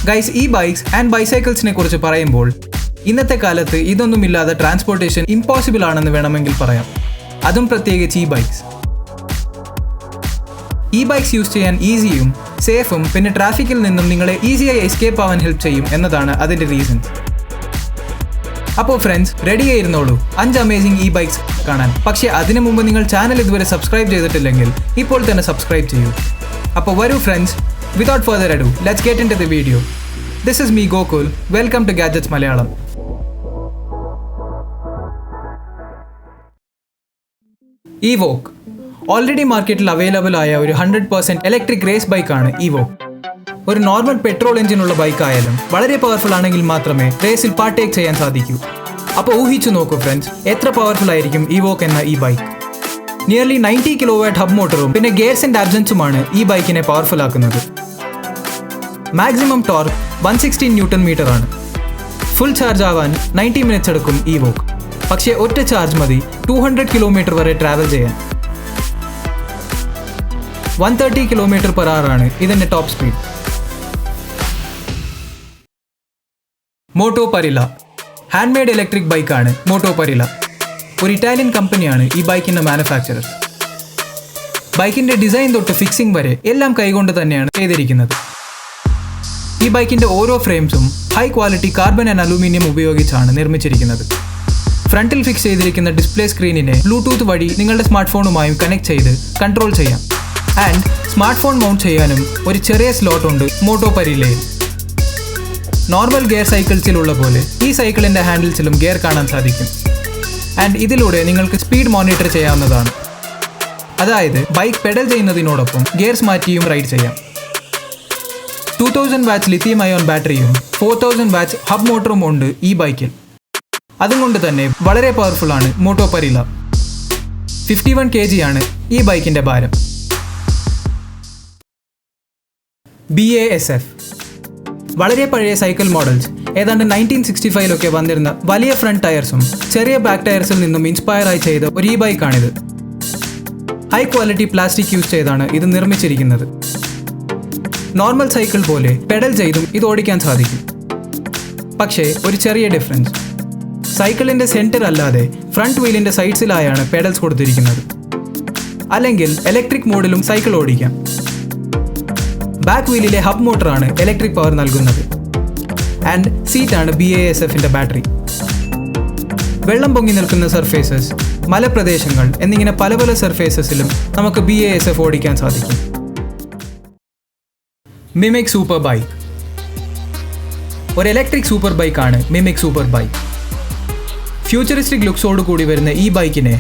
Guys, ഈ bikes and ബൈസൈക്കിൾസിനെ കുറിച്ച് പറയുമ്പോൾ ഇന്നത്തെ കാലത്ത് ഇതൊന്നുമില്ലാതെ ട്രാൻസ്പോർട്ടേഷൻ ഇമ്പോസിബിൾ ആണെന്ന് വേണമെങ്കിൽ പറയാം. അതും പ്രത്യേകിച്ച് ഈ ബൈക്സ്. ഈ ബൈക്സ് യൂസ് ചെയ്യാൻ ഈസിയും സേഫും പിന്നെ ട്രാഫിക്കിൽ നിന്നും നിങ്ങളെ ഈസിയായി എസ്കേപ്പ് ആവാൻ ഹെൽപ്പ് ചെയ്യും എന്നതാണ് അതിൻ്റെ റീസൺ. അപ്പോൾ ഫ്രണ്ട്സ്, റെഡി ആയിരുന്നോളൂ 5 അമേസിംഗ് ഈ ബൈക്സ് കാണാൻ. പക്ഷേ അതിനു മുമ്പ് നിങ്ങൾ ചാനൽ ഇതുവരെ സബ്സ്ക്രൈബ് ചെയ്തിട്ടില്ലെങ്കിൽ ഇപ്പോൾ തന്നെ സബ്സ്ക്രൈബ് ചെയ്യൂ. അപ്പോൾ വരൂ friends, without further ado, let's get into the video. This is me Gokul. Welcome to gadgets Malayalam. Evoke already മാർക്കറ്റിൽ അവൈലബിൾ ആയ ഒരു 100% ഇലക്ട്രിക് റേസ് ബൈക്കാണ് ഇവോക്ക്. ഒരു നോർമൽ പെട്രോൾ എഞ്ചിനുള്ള ബൈക്ക് ആയാലും വളരെ പവർഫുൾ ആണെങ്കിൽ മാത്രമേ റേസിൽ പാർട്ടേക്ക് ചെയ്യാൻ സാധിക്കൂ. അപ്പോൾ ഊഹിച്ചു നോക്കൂ ഫ്രണ്ട്സ്, എത്ര പവർഫുൾ ആയിരിക്കും ഇവോക്ക് എന്ന ഈ ബൈക്ക്. നിയർലി 90 കിലോവാട്ട് ഹബ് മോട്ടറും പിന്നെ ഗിയർസ് ആൻഡ് ആബ്സൻസുമാണ് ഈ ബൈക്കിനെ പവർഫുൾ ആക്കുന്നത്. മാക്സിമം ടോർക്ക് 116 ന്യൂട്ടൺ മീറ്റർ ആണ്. ഫുൾ ചാർജ് ആവാൻ 90 മിനിറ്റ്സ് എടുക്കും ഇവോക്ക്. പക്ഷേ ഒറ്റ ചാർജ് മതി 200 കിലോമീറ്റർ വരെ ട്രാവൽ ചെയ്യാൻ. 130 km/h ആണ് ഇതിന്റെ top speed. Moto Parilla hand made electric ബൈക്കാണ് മോട്ടോ പരില. ഒരു ഇറ്റാലിയൻ കമ്പനിയാണ് ഈ ബൈക്കിന്റെ മാനുഫാക്ചറർ. ബൈക്കിന്റെ ഡിസൈൻ തൊട്ട് ഫിക്സിംഗ് വരെ എല്ലാം കൈകൊണ്ട് തന്നെയാണ് ചെയ്തിരിക്കുന്നത്. ഈ ബൈക്കിന്റെ ഓരോ ഫ്രെയിംസും high quality carbon and aluminium ഉപയോഗിച്ചാണ് നിർമ്മിച്ചിരിക്കുന്നത്. ഫ്രണ്ടിൽ ഫിക്സ് ചെയ്തിരിക്കുന്ന ഡിസ്പ്ലേ സ്ക്രീനിനെ ബ്ലൂടൂത്ത് വഴി നിങ്ങളുടെ സ്മാർട്ട് ഫോണുമായും കണക്ട് ചെയ്ത് കൺട്രോൾ ചെയ്യാം. ആൻഡ് സ്മാർട്ട് ഫോൺ മൗണ്ട് ചെയ്യാനും ഒരു ചെറിയ സ്ലോട്ട് ഉണ്ട് മോട്ടോ പരിലയിൽ. നോർമൽ ഗിയർ സൈക്കിൾസിലുള്ള പോലെ ഈ സൈക്കിളിൻ്റെ ഹാൻഡിൽസിലും ഗിയർ കാണാൻ സാധിക്കും. ആൻഡ് ഇതിലൂടെ നിങ്ങൾക്ക് സ്പീഡ് മോണിറ്റർ ചെയ്യാവുന്നതാണ്. അതായത് ബൈക്ക് പെഡൽ ചെയ്യുന്നതിനോടൊപ്പം ഗിയർസ് മാറ്റിയും റൈഡ് ചെയ്യാം. 2000 വാട്ട്സ് ലിഥിയം അയോൺ ബാറ്ററിയും 4000 വാട്ട്സ് ഹബ് മോട്ടറും ഉണ്ട് ഈ ബൈക്കിൽ. അതുകൊണ്ട് തന്നെ വളരെ പവർഫുൾ ആണ് മോട്ടോ പരില. 51 kg ആണ് ഈ ബൈക്കിൻ്റെ ഭാരം. BASF വളരെ പഴയ സൈക്കിൾ മോഡൽസ് ഏതാണ്ട് 1965 വന്നിരുന്ന വലിയ ഫ്രണ്ട് ടയർസും ചെറിയ ബാക്ക് ടയർസിൽ നിന്നും ഇൻസ്പയർ ആയി ചെയ്ത ഒരു ഈ ബൈക്കാണിത്. ഹൈ ക്വാളിറ്റി പ്ലാസ്റ്റിക് യൂസ് ചെയ്താണ് ഇത് നിർമ്മിച്ചിരിക്കുന്നത്. നോർമൽ സൈക്കിൾ പോലെ പെഡൽ ചെയ്തും ഇത് ഓടിക്കാൻ സാധിക്കും. പക്ഷേ ഒരു ചെറിയ ഡിഫറൻസ്, സൈക്കിളിൻ്റെ സെൻറ്റർ അല്ലാതെ ഫ്രണ്ട് വീലിൻ്റെ സൈഡ്സിലായാണ് പെഡൽസ് കൊടുത്തിരിക്കുന്നത്. അല്ലെങ്കിൽ ഇലക്ട്രിക് മോഡിലും സൈക്കിൾ ഓടിക്കാം. ബാക്ക് വീലിലെ ഹബ് മോട്ടറാണ് ഇലക്ട്രിക് പവർ നൽകുന്നത്. ആൻഡ് സീറ്റാണ് BASFന്റെ ബാറ്ററി. വെള്ളം പൊങ്ങി നിൽക്കുന്ന സർഫേസസ്, മലപ്രദേശങ്ങൾ എന്നിങ്ങനെ പല പല സർഫേസസിലും നമുക്ക് BASF ഓടിക്കാൻ സാധിക്കും. മിമിക് സൂപ്പർ ബൈക്ക് ഒരു ഇലക്ട്രിക് സൂപ്പർ ബൈക്കാണ് മിമിക് സൂപ്പർ ബൈക്ക്. ഫ്യൂച്ചറിസ്റ്റിക് ലുക്സോട് കൂടി വരുന്ന ഈ ബൈക്കിനെ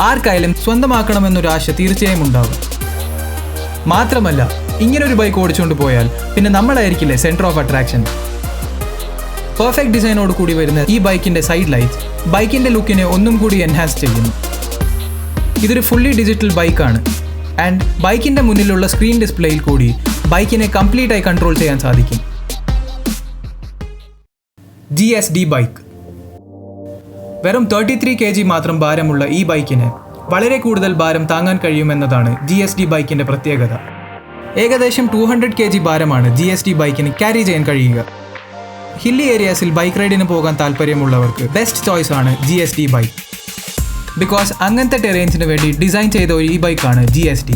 ആർക്കായാലും സ്വന്തമാക്കണമെന്നൊരു ആശ തീർച്ചയായും ഉണ്ടാകും. മാത്രമല്ല, ഇങ്ങനൊരു ബൈക്ക് ഓടിച്ചുകൊണ്ട് പോയാൽ പിന്നെ നമ്മളായിരിക്കില്ലേ സെൻറ്റർ ഓഫ് അട്രാക്ഷൻ. പെർഫെക്റ്റ് ഡിസൈനോട് കൂടി വരുന്ന ഈ ബൈക്കിൻ്റെ സൈഡ് ലൈറ്റ്സ് ബൈക്കിൻ്റെ ലുക്കിനെ ഒന്നും കൂടി എൻഹാൻസ് ചെയ്യുന്നു. ഇതൊരു ഫുള്ളി ഡിജിറ്റൽ ബൈക്കാണ്. ആൻഡ് ബൈക്കിൻ്റെ മുന്നിലുള്ള സ്ക്രീൻ ഡിസ്പ്ലേയിൽ കൂടി ബൈക്കിനെ കംപ്ലീറ്റ് ആയി കൺട്രോൾ ചെയ്യാൻ സാധിക്കും. GSD ബൈക്ക് വെറും 33 kg മാത്രം ഭാരമുള്ള ഈ ബൈക്കിന് വളരെ കൂടുതൽ ഭാരം താങ്ങാൻ കഴിയുമെന്നതാണ് GSD ബൈക്കിൻ്റെ പ്രത്യേകത. ഏകദേശം 200 kg ഭാരമാണ് GSD ബൈക്കിന് ക്യാരി ചെയ്യാൻ കഴിയുക. ഹില്ലി ഏരിയാസിൽ ബൈക്ക് റൈഡിന് പോകാൻ താല്പര്യമുള്ളവർക്ക് ബെസ്റ്റ് ചോയ്സ് ആണ് GSD ബൈക്ക്. ബിക്കോസ് അങ്ങനത്തെ ടെറേൻസിന് വേണ്ടി ഡിസൈൻ ചെയ്ത ഒരു ഈ ബൈക്കാണ് GSD.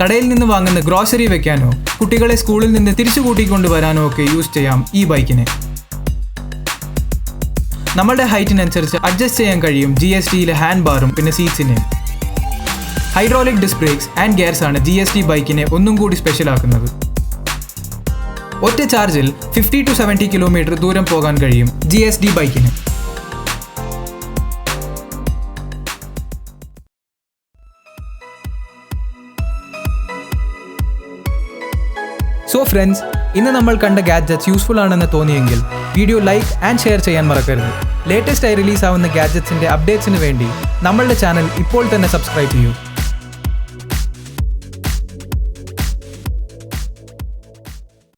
കടയിൽ നിന്ന് വാങ്ങുന്ന ഗ്രോസറി വെക്കാനോ കുട്ടികളെ സ്കൂളിൽ നിന്ന് തിരിച്ചു കൂട്ടിക്കൊണ്ടുവരാനോ ഒക്കെ യൂസ് ചെയ്യാം ഈ ബൈക്കിനെ. നമ്മളുടെ ഹൈറ്റിനനുസരിച്ച് അഡ്ജസ്റ്റ് ചെയ്യാൻ കഴിയും GSDയിലെ ഹാൻഡ് ബാറും പിന്നെ സീറ്റ്സിനെ. Hydraulic disc brakes and gears ആണ് GSD ബൈക്കിനെ ഒന്നും കൂടി സ്പെഷ്യൽ ആക്കുന്നത്. ഒറ്റ ചാർജിൽ 50 to 70 കിലോമീറ്റർ ദൂരം പോകാൻ കഴിയും GSD ബൈക്കിന്. സോ ഫ്രണ്ട്സ്, ഇന്ന് നമ്മൾ കണ്ട ഗാഡ്ജറ്റ്സ് യൂസ്ഫുൾ ആണെന്ന് തോന്നിയെങ്കിൽ വീഡിയോ ലൈക്ക് ആൻഡ് ഷെയർ ചെയ്യാൻ മറക്കരുത്. ലേറ്റസ്റ്റ് ആയി റിലീസ് ആവുന്ന ഗാഡ്ജറ്റ്സിൻ്റെ അപ്ഡേറ്റ്സിന് വേണ്ടി നമ്മളുടെ ചാനൽ ഇപ്പോൾ തന്നെ സബ്സ്ക്രൈബ് ചെയ്യൂ.